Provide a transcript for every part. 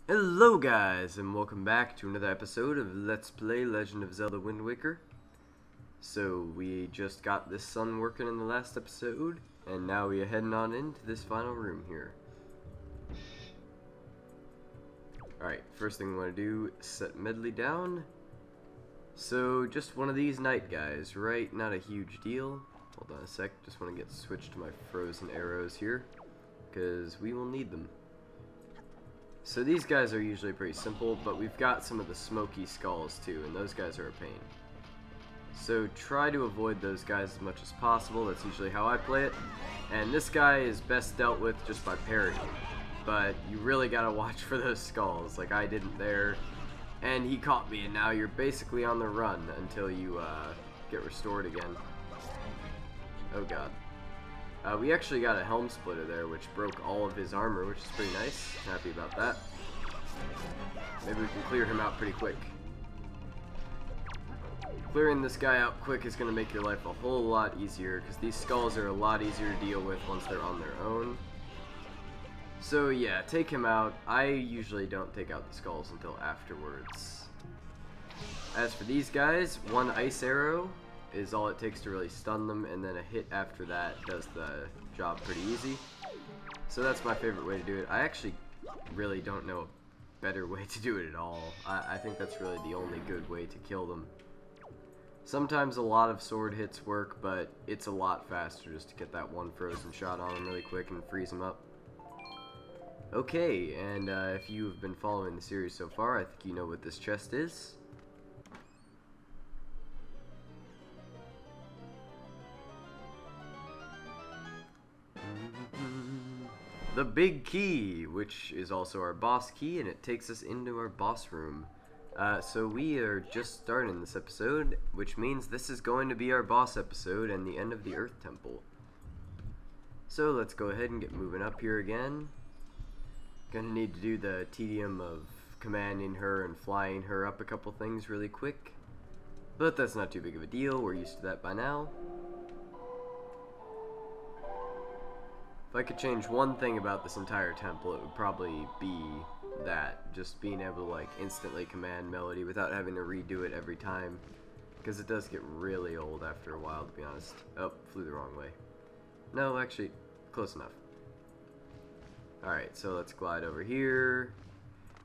Hello guys, and welcome back to another episode of Let's Play Legend of Zelda Wind Waker. So, we just got this sun working in the last episode, and now we are heading on into this final room here. Alright, first thing we want to do is set Medley down. So, just one of these night guys, right? Not a huge deal. Hold on a sec, just want to get switched to my frozen arrows here, because we will need them. So these guys are usually pretty simple, but we've got some of the smoky skulls too, and those guys are a pain. So try to avoid those guys as much as possible. That's usually how I play it. And this guy is best dealt with just by parrying. But you really gotta watch for those skulls, like I didn't there. And he caught me, and now you're basically on the run until you get restored again. Oh god. We actually got a helm splitter there, which broke all of his armor, which is pretty nice. Happy about that. Maybe we can clear him out pretty quick. Clearing this guy out quick is going to make your life a whole lot easier, because these skulls are a lot easier to deal with once they're on their own. So yeah, take him out. I usually don't take out the skulls until afterwards. As for these guys, one ice arrow is all it takes to really stun them, and then a hit after that does the job pretty easy. So that's my favorite way to do it. I actually really don't know a better way to do it at all. I think that's really the only good way to kill them. Sometimes a lot of sword hits work, but it's a lot faster just to get that one frozen shot on them really quick and freeze them up. Okay, and if you've been following the series so far, I think you know what this chest is. The big key, which is also our boss key, and it takes us into our boss room. So we are just starting this episode, which means this is going to be our boss episode and the end of the Earth Temple. So let's go ahead and get moving up here again. Gonna need to do the tedium of commanding her and flying her up a couple things really quick. But that's not too big of a deal, we're used to that by now. If I could change one thing about this entire temple, it would probably be that. Just being able to like instantly command Melody without having to redo it every time. Because it does get really old after a while, to be honest. Oh, flew the wrong way. No, actually, close enough. Alright, so let's glide over here.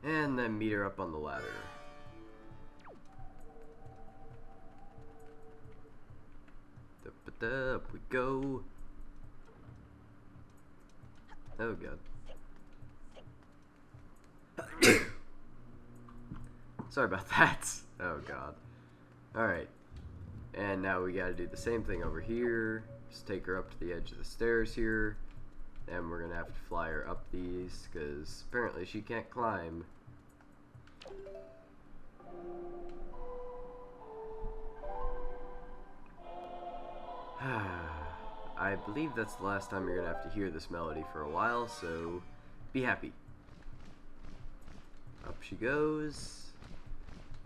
And then meet her up on the ladder. Up we go. Oh god. Sorry about that. Oh god. Alright. And now we gotta do the same thing over here. Just take her up to the edge of the stairs here. And we're gonna have to fly her up these, because apparently she can't climb. I believe that's the last time you're going to have to hear this melody for a while, so be happy. Up she goes,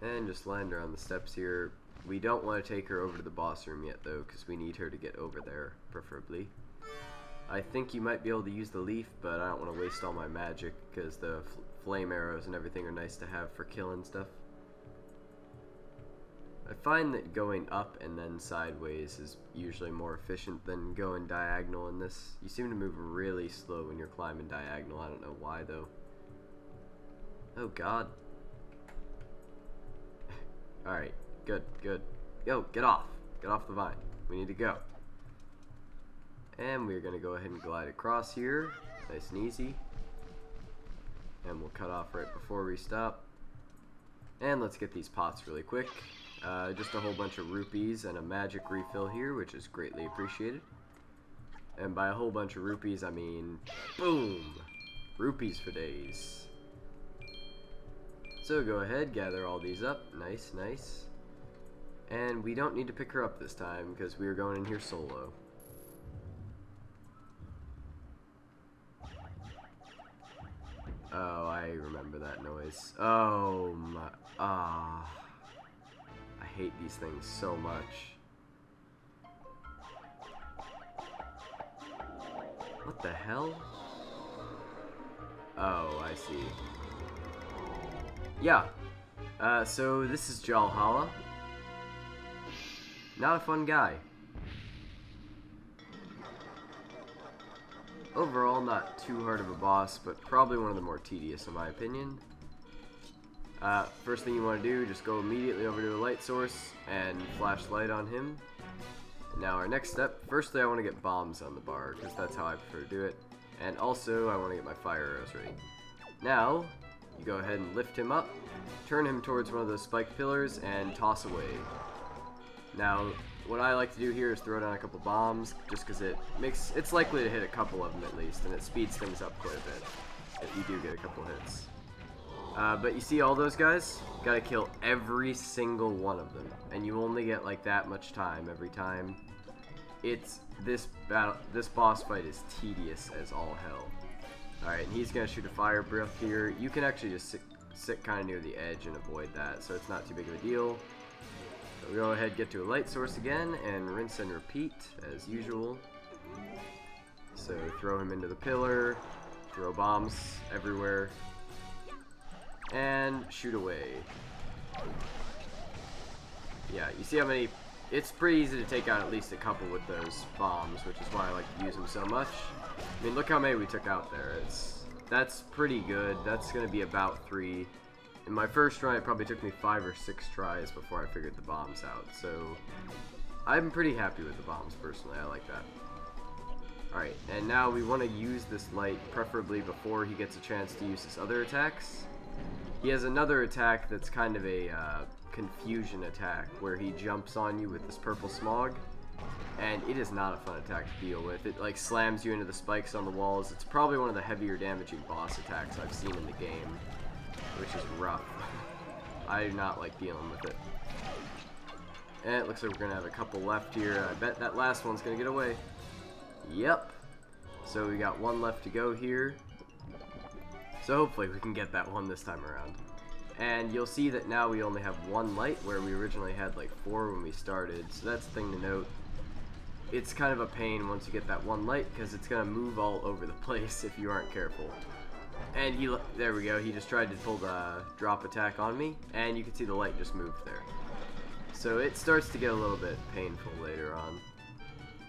and just land her on the steps here. We don't want to take her over to the boss room yet, though, because we need her to get over there, preferably. I think you might be able to use the leaf, but I don't want to waste all my magic, because the flame arrows and everything are nice to have for killing stuff. I find that going up and then sideways is usually more efficient than going diagonal in this. You seem to move really slow when you're climbing diagonal. I don't know why, though. Oh, God. Alright, good, good. Yo, get off. Get off the vine. We need to go. And we're going to go ahead and glide across here. Nice and easy. And we'll cut off right before we stop. And let's get these pots really quick. Just a whole bunch of rupees and a magic refill here, which is greatly appreciated. And by a whole bunch of rupees, I mean, boom! Rupees for days. So go ahead, gather all these up. Nice, nice. And we don't need to pick her up this time, because we are going in here solo. Oh, I remember that noise. Oh my... I hate these things so much. What the hell? Oh, I see. yeah. So this is Jalhalla. Not a fun guy. Overall, not too hard of a boss, but probably one of the more tedious in my opinion. First thing you want to do, just go immediately over to the light source and flash light on him. Now our next step, firstly I want to get bombs on the bar, because that's how I prefer to do it. And also I want to get my fire arrows ready. Now, you go ahead and lift him up, turn him towards one of those spiked pillars, and toss away. Now, what I like to do here is throw down a couple bombs, just because it's likely to hit a couple of them at least, and it speeds things up quite a bit, if you do get a couple hits. But you see all those guys? Gotta kill every single one of them, and you only get like that much time every time. This boss fight is tedious as all hell. Alright, and he's gonna shoot a fire breath here. You can actually just sit kind of near the edge and avoid that, so it's not too big of a deal. So we go ahead, get to a light source again, and rinse and repeat as usual. So throw him into the pillar, throw bombs everywhere, and shoot away. Yeah, you see how many... It's pretty easy to take out at least a couple with those bombs, which is why I like to use them so much. I mean, look how many we took out there. That's pretty good. That's going to be about 3. In my first try, it probably took me 5 or 6 tries before I figured the bombs out. So, I'm pretty happy with the bombs, personally. I like that. Alright, and now we want to use this light, preferably before he gets a chance to use his other attacks. He has another attack that's kind of a confusion attack, where he jumps on you with this purple smog, and it is not a fun attack to deal with. It like slams you into the spikes on the walls. It's probably one of the heavier damaging boss attacks I've seen in the game, which is rough. I do not like dealing with it. And it looks like we're going to have a couple left here. I bet that last one's going to get away. Yep. So we got one left to go here. So hopefully we can get that one this time around. And you'll see that now we only have 1 light, where we originally had like 4 when we started. So that's the thing to note. It's kind of a pain once you get that 1 light, because it's going to move all over the place if you aren't careful. And there we go, he just tried to pull the drop attack on me, and you can see the light just moved there. So it starts to get a little bit painful later on.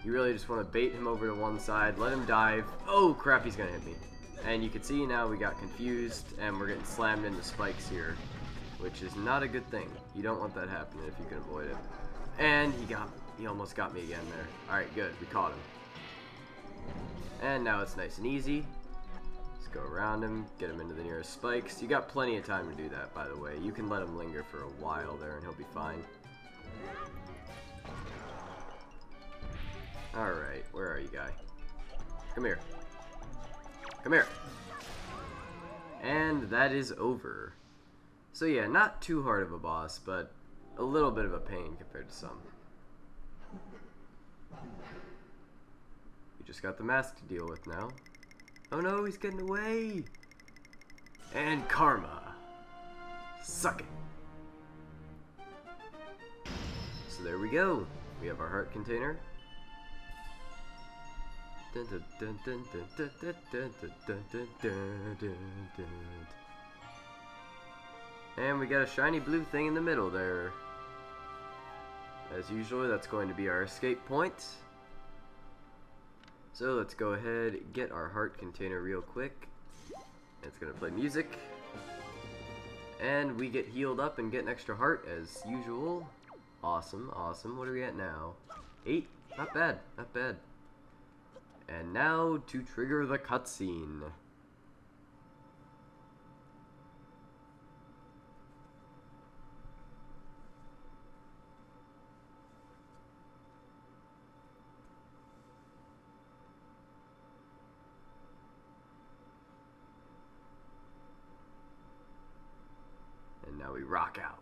You really just want to bait him over to one side, let him dive. Oh crap, he's gonna hit me. And you can see now we got confused, and we're getting slammed into spikes here, which is not a good thing. You don't want that happening if you can avoid it. And he almost got me again there. Alright, good, we caught him. And now it's nice and easy. Let's go around him, get him into the nearest spikes. You got plenty of time to do that, by the way. You can let him linger for a while there, and he'll be fine. Alright, where are you, guy? Come here. Come here. And that is over. So yeah, not too hard of a boss, but a little bit of a pain compared to some. We just got the mask to deal with now. Oh no, he's getting away! And karma. Suck it. So there we go. We have our heart container. And we got a shiny blue thing in the middle there. As usual, that's going to be our escape point. So let's go ahead, get our heart container real quick. It's going to play music. And we get healed up and get an extra heart as usual. Awesome, awesome. What are we at now? 8? Not bad, not bad. And now to trigger the cutscene. And now we rock out.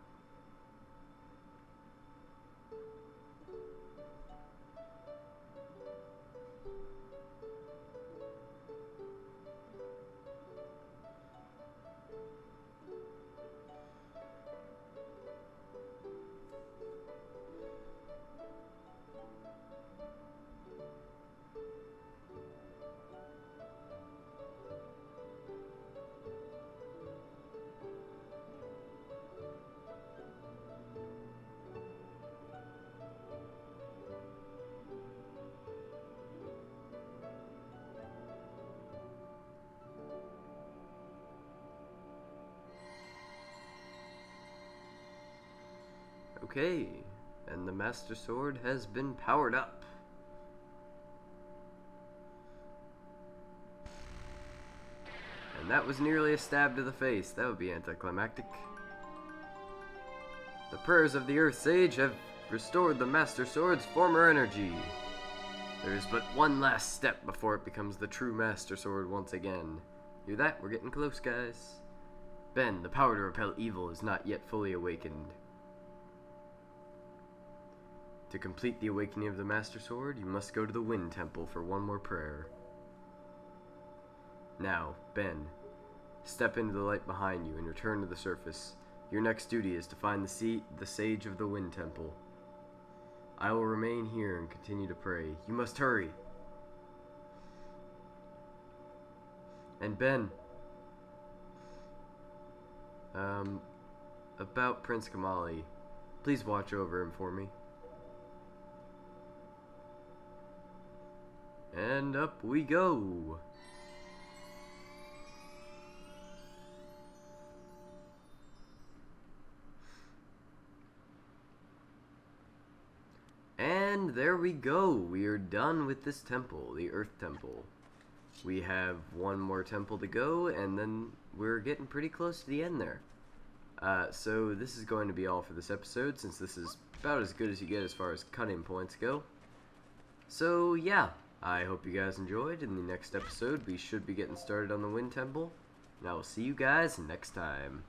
Okay, and the Master Sword has been powered up. And that was nearly a stab to the face. That would be anticlimactic. The prayers of the Earth Sage have restored the Master Sword's former energy. There is but one last step before it becomes the true Master Sword once again. Hear that? We're getting close, guys. Ben, the power to repel evil is not yet fully awakened. To complete the awakening of the Master Sword, you must go to the Wind Temple for one more prayer. Now, Ben, step into the light behind you and return to the surface. Your next duty is to find the Sage of the Wind Temple. I will remain here and continue to pray. You must hurry. And Ben, about Prince Kamali, please watch over him for me. And up we go. And there we go. We are done with this temple, the Earth Temple. We have one more temple to go, and then we're getting pretty close to the end there. So this is going to be all for this episode, since this is about as good as you get as far as cutting points go. So yeah, I hope you guys enjoyed. In the next episode, we should be getting started on the Wind Temple, and I will see you guys next time.